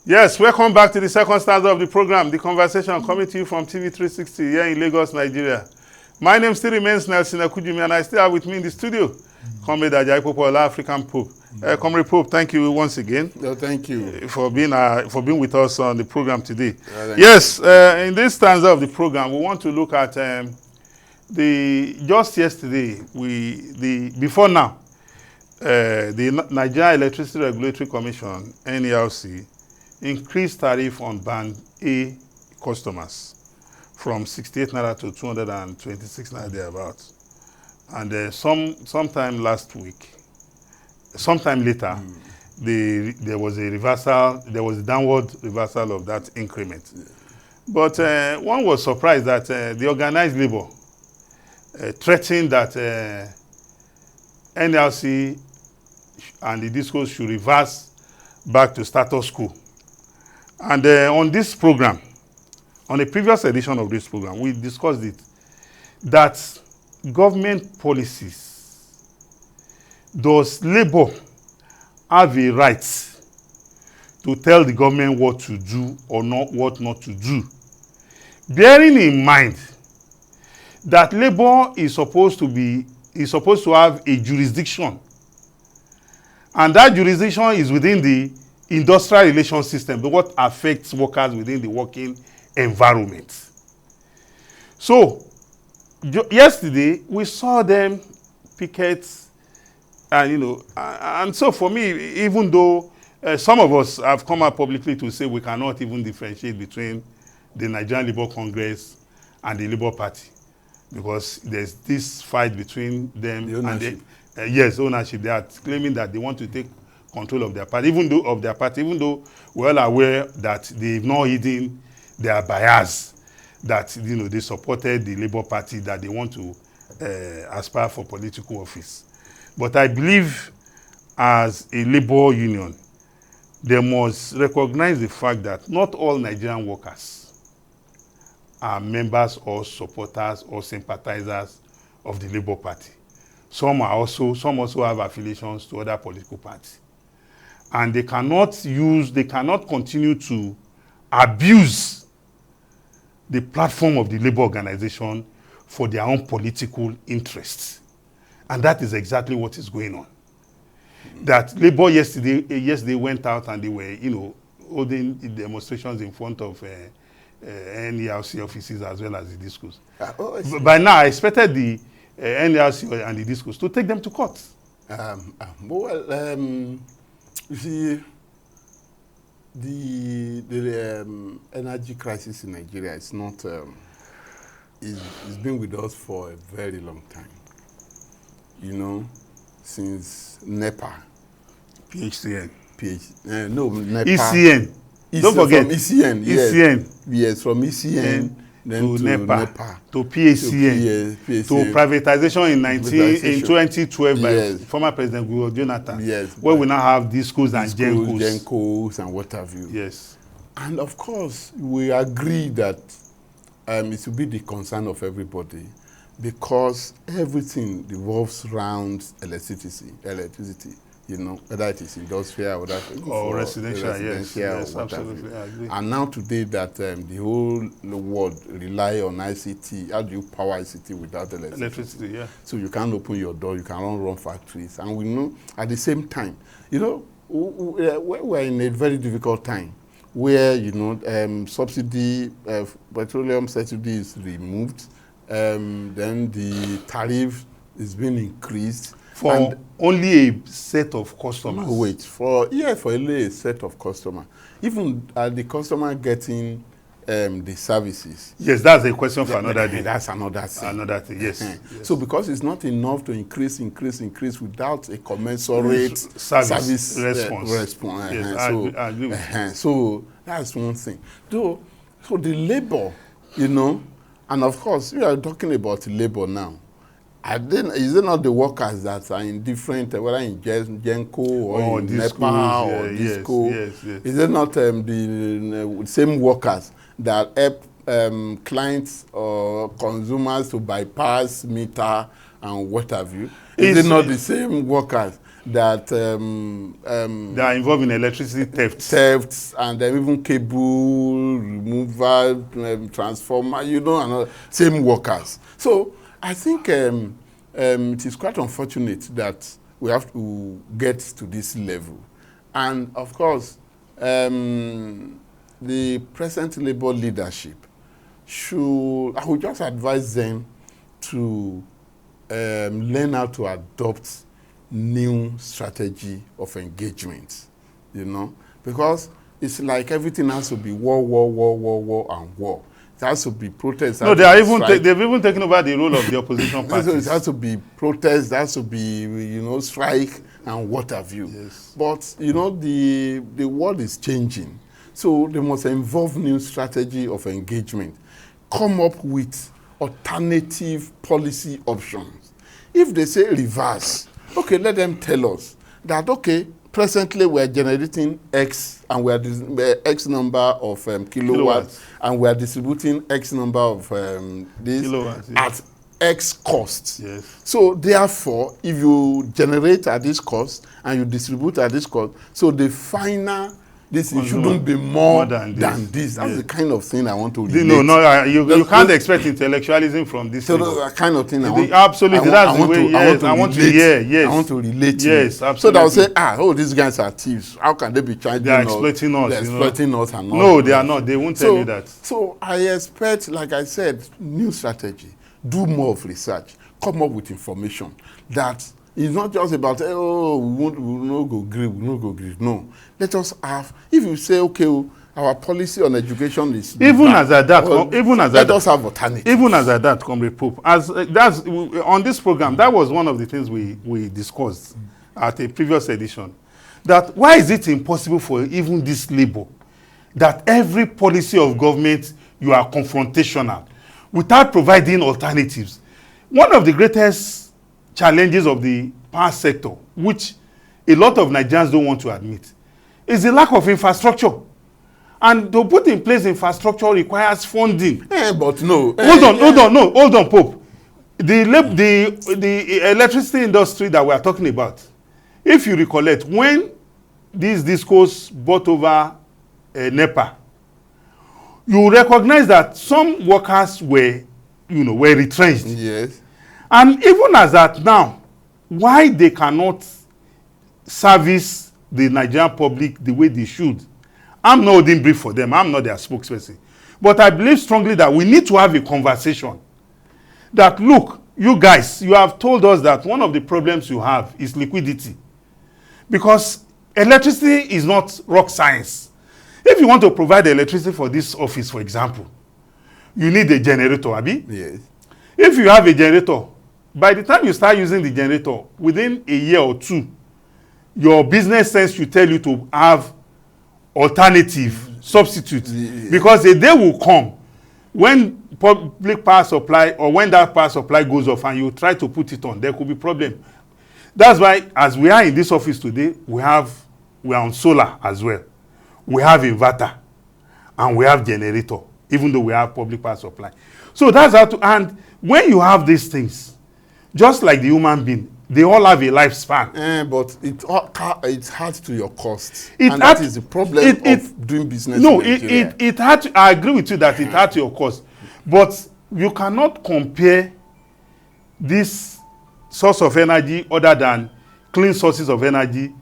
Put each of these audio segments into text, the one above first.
Yes, welcome back to the second stanza of the program, The Conversation, coming to you from TV 360 here in Lagos, Nigeria. My name still remains Nelson Akujumi, and I still have with me in the studio, Comrade Ajayi Popola, African Pope. Comrade Pope, thank you once again. No, thank you for being with us on the program today. Yes, in this stanza of the program, we want to look at just yesterday, before now, the Nigeria Electricity Regulatory Commission, NERC, increased tariff on band A customers from 68 naira to 226 naira thereabouts. And sometime last week, sometime later, there was a downward reversal of that increment. Yeah. But one was surprised that the organized labor threatened that NLC and the discos should reverse back to status quo. And on this program, on a previous edition of this program, we discussed it, that government policies, does labor have a right to tell the government what to do or not, what not to do, bearing in mind that labor is supposed to have a jurisdiction, and that jurisdiction is within the industrial relations system, what affects workers within the working environment. So yesterday we saw them picket, and and so for me, even though some of us have come out publicly to say we cannot even differentiate between the Nigerian Labour Congress and the Labour Party, because there's this fight between them and ownership. They are claiming that they want to take control of their party, even though we're all aware that they've not hidden their bias, that they supported the Labour Party, that they want to aspire for political office. But I believe as a labor union, they must recognize the fact that not all Nigerian workers are members or supporters or sympathizers of the Labour Party. Some also have affiliations to other political parties. And they cannot continue to abuse the platform of the labor organization for their own political interests. And that is exactly what is going on. That labor yesterday went out and they were, holding demonstrations in front of NERC offices as well as the discos. By now, I expected the NERC and the discos to take them to court. You see, the energy crisis in Nigeria is not, it's been with us for a very long time. Since NEPA. PHCN. NEPA. ECN. Don't forget. From ECN, yes. ECN. Yes, from ECN. Then to NEPA. To PHCN. To privatization in 2012 by former President Goodluck Jonathan. Yes. Where we now have discos and Gencos and what have you. Yes. And of course, we agree that it should be the concern of everybody, because everything revolves around electricity, whether it is industrial or residential, yes, or absolutely, I agree. And now today that the whole world rely on ICT, how do you power ICT without electricity? Yeah. So you can't open your door, you cannot run factories. And we know at the same time, we're in a very difficult time where, subsidy, petroleum subsidy is removed, then the tariff is being increased. For only a set of customers. For only a set of customers. Even the customer getting the services. Yes, that's a question for another day. That's another thing. Another thing, yes. Yes. So because it's not enough to increase without a commensurate service response. Yes, I agree with you. So that's one thing. So the labor, and of course, we are talking about labor now. Is it not the workers that are in different, whether in Genco or in NEPA or Disco? Yes. Is it not the same workers that help clients or consumers to bypass meter and what have you? Is it not the same workers that They are involved in electricity thefts. thefts, and even cable removal, transformer, you know, and same workers. So I think it is quite unfortunate that we have to get to this level. And of course, the present Labour leadership I would just advise them to learn how to adopt new strategy of engagement, you know, because it's like everything has to be war, and war. It has to be protest. No, they've even taken over the role of the opposition parties. It has to be protest, it has to be, you know, strike and what have you. Yes. But, you know, the world is changing. So they must involve new strategy of engagement. Come up with alternative policy options. If they say reverse, okay, let them tell us that, okay, presently we're generating X and we're X number of kilowatts, and we're distributing X number of this Kilowatts, at X cost. Yes. So therefore, if you generate at this cost and you distribute at this cost, so the final it shouldn't be more than this. That's the kind of thing I want to relate. No, you can't expect intellectualism from this. So that's the kind of thing absolutely. That's the way. Yes, I want to hear. Yes, I want to relate. Yes, to. Absolutely. So they'll say, these guys are thieves. How can they be charging us? They are exploiting us. They're exploiting us and all. No, they are not. They won't tell you that. So I expect, like I said, new strategy. Do more of research. Come up with information that. It's not just about, we will not go green, No. Let us have, if you say, okay, our policy on education is... Let us have alternative. Even as at that, Comrade Pope, on this program, that was one of the things we discussed at a previous edition. That why is it impossible for even this Labour, that every policy of government, you are confrontational, without providing alternatives? One of the greatest challenges of the power sector, which a lot of Nigerians don't want to admit, is the lack of infrastructure. And to put in place infrastructure requires funding. But no. Hold on, Pope. The electricity industry that we are talking about, if you recollect, when these discos bought over NEPA, you recognize that some workers were retrenched. Yes. And even as at now, why they cannot service the Nigerian public the way they should, I'm not holding brief for them. I'm not their spokesperson. But I believe strongly that we need to have a conversation. That, look, you guys, you have told us that one of the problems you have is liquidity. Because electricity is not rock science. If you want to provide electricity for this office, for example, you need a generator, Abi? Yes. If you have a generator, by the time you start using the generator, within a year or two, your business sense should tell you to have alternative substitutes. Yeah. Because a day will come when public power supply, or when that power supply goes off and you try to put it on, there could be problem. That's why, as we are in this office today, we are on solar as well. We have inverter and we have generator, even though we have public power supply. So that's how to, and when you have these things, just like the human being, they all have a lifespan. But it adds to your cost. And that is the problem of doing business. No, I agree with you that it adds to your cost. But you cannot compare this source of energy other than clean sources of energy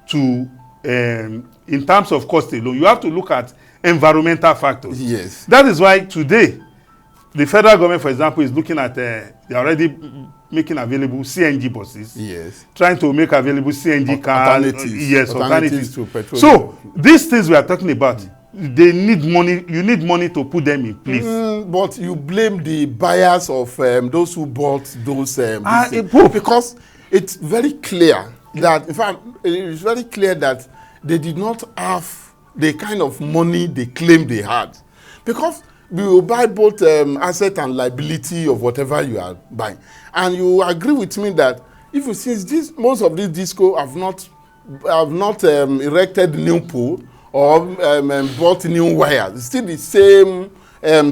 to, in terms of cost alone. You have to look at environmental factors. Yes. That is why today, the federal government, for example, is looking at, they're already making available CNG buses. Yes. Trying to make available CNG cars. Alternatives to petrol. So, these things we are talking about, they need money. You need money to put them in place. But you blame the buyers of those who bought those. Because it's very clear that, in fact, it's very clear that they did not have the kind of money they claimed they had. Because you will buy both asset and liability of whatever you are buying. And you agree with me that if you since most of these disco have not erected new pole or bought new wires, it's still the same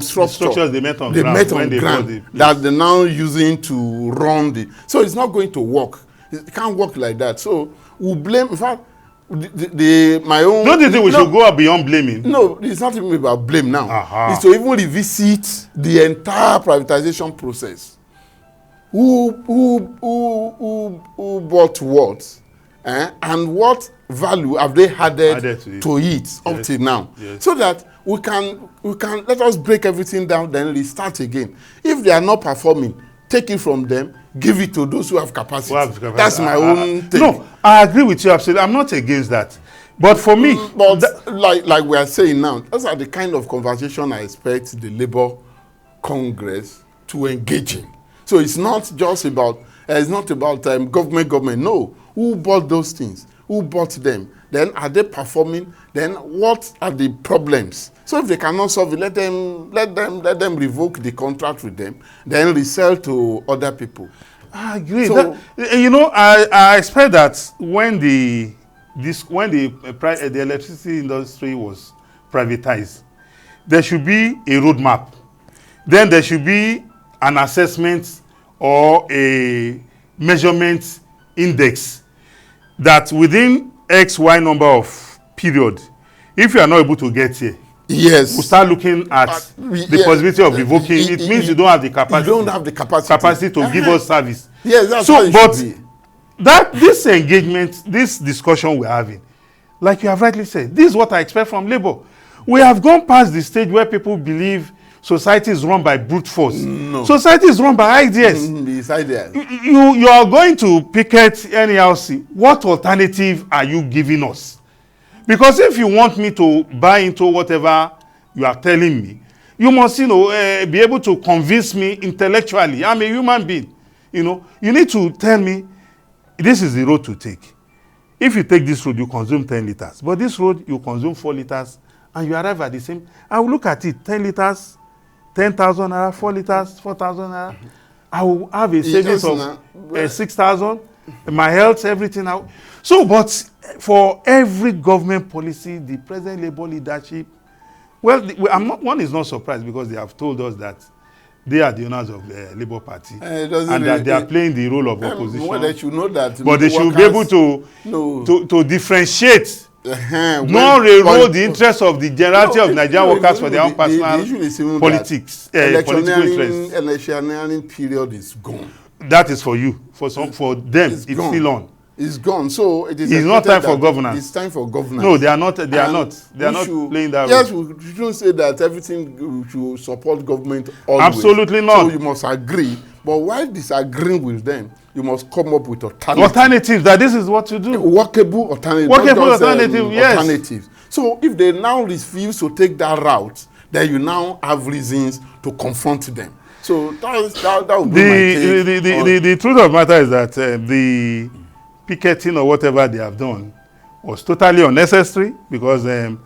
structure. The structures they met on ground that they're now using to run the. So it's not going to work. It can't work like that. So we blame. In fact, my own. Don't you think we should go beyond blaming? No, it's not even about blame now. Aha. It's to even revisit the entire privatization process. Who bought what, and what value have they added to it up till now? Yes. So that we can let us break everything down, then restart again. If they are not performing, take it from them, give it to those who have capacity. That's my own thing. No, I agree with you absolutely. I'm not against that. But for me, like we are saying now, those are the kind of conversation I expect the Labour Congress to engage in. So it's not just about government. No, who bought those things? Who bought them? Then are they performing? Then what are the problems? So if they cannot solve it, let them revoke the contract with them, then resell to other people. I agree. So, I expect that when the electricity industry was privatized, there should be a roadmap. Then there should be an assessment or a measurement index that within XY number of period, if you are not able to get here, yes, we'll start looking at the possibility of revoking. It means you don't have the capacity. You don't have the capacity to give us service. Yes, that's how it should be. This engagement, this discussion we're having, like you have rightly said, this is what I expect from Labour. We have gone past the stage where people believe society is run by brute force. No. Society is run by ideas. It's ideas. You are going to picket NLC. What alternative are you giving us? Because if you want me to buy into whatever you are telling me, you must, be able to convince me intellectually. I'm a human being. You need to tell me, this is the road to take. If you take this road, you consume 10 liters. But this road, you consume 4 liters, and you arrive at the same. I will look at it, 10 liters, 10,000 naira, 4 liters, 4,000 naira. I will have a savings of 6,000. My health, everything. So, but for every government policy, the present Labour leadership, one is not surprised because they have told us that they are the owners of the Labour Party and that they are playing the role of opposition. Well, they should know that. But they should be able to differentiate. Not railroad the interests of the generality of Nigerian workers for their own personal politics. Political interests. Electioneering period is gone. That is for you. For them, it's still on. It's gone. So it is. It's not time for governance. It's time for governance. No, they are not. They are not playing that role. Yes, we shouldn't say that everything should support government always. Absolutely not. So you must agree. But while disagreeing with them, you must come up with alternatives. That this is what to do. Workable alternatives. Workable alternatives. Yes. Alternatives. So if they now refuse to take that route, then you now have reasons to confront them. So that would be my take. The truth of the matter is that the picketing or whatever they have done was totally unnecessary because they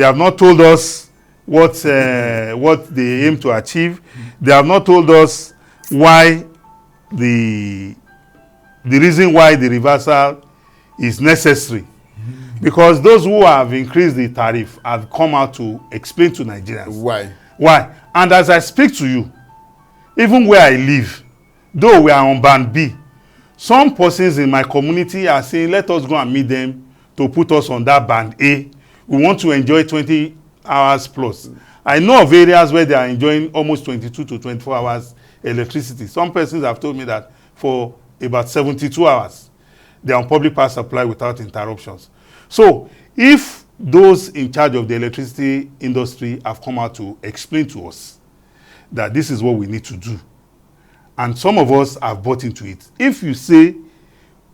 have not told us what they aim to achieve. They have not told us why the reason why the reversal is necessary. Because those who have increased the tariff have come out to explain to Nigerians. Why? And as I speak to you, even where I live, though we are on band B, some persons in my community are saying, let us go and meet them to put us on that band A. We want to enjoy 20 hours plus. I know of areas where they are enjoying almost 22 to 24 hours electricity. Some persons have told me that for about 72 hours, they are on public power supply without interruptions. So if those in charge of the electricity industry have come out to explain to us that this is what we need to do, and some of us have bought into it, if you say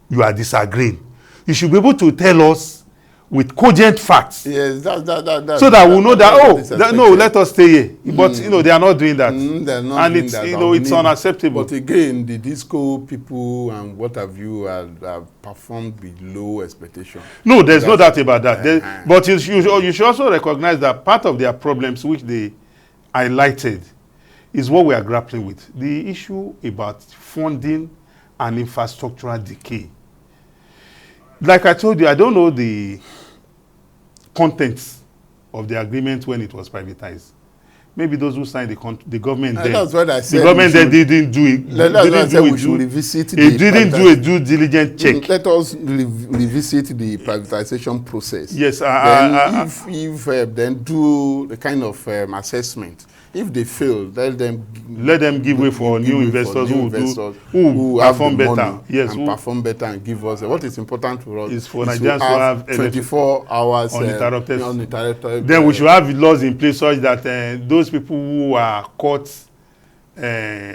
you are disagreeing, you should be able to tell us with cogent facts. Yes, so that we'll know that, no, let us stay here. But, they are not doing that. They're not and doing it's, that. It's unacceptable. But again, the disco people and what have you have performed below expectation. No, there's no doubt about that. But you should also recognize that part of their problems, which they highlighted, is what we are grappling with. The issue about funding and infrastructural decay. Like I told you, I don't know the contents of the agreement when it was privatized. maybe those who signed the government then. That's what I said. The government then didn't do it. That's what I said we should revisit it didn't do a due diligence check. Let us revisit the privatization process. Yes. If then do the kind of assessment. If they fail, let them give way for new investors who perform better. Yes, and perform better and give us what is important for us is for Nigerians to have 24 hours uninterrupted. Then we should have laws in place such that those people who are caught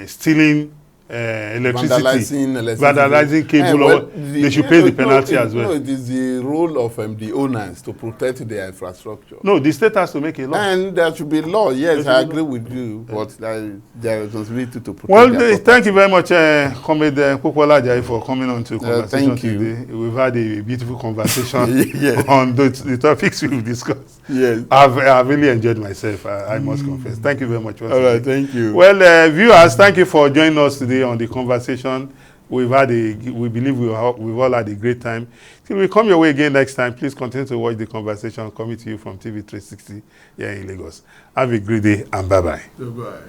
stealing vandalizing cable, they should pay the penalty as well. No, it is the role of the owners to protect their infrastructure. No, the state has to make a law. And there should be law. Yes, I agree with you, but their responsibility to protect. Well, thank you very much, Comrade Popola Ajayi, for coming on to conversation today. We've had a beautiful conversation on the topics we've discussed. Yes, I've really enjoyed myself. I must confess. Thank you very much. All right, thank you. Well, viewers, thank you for joining us today on the conversation. We believe we've all had a great time. Till we come your way again next time, please continue to watch the conversation coming to you from TV 360 here in Lagos. Have a great day and bye-bye. Goodbye.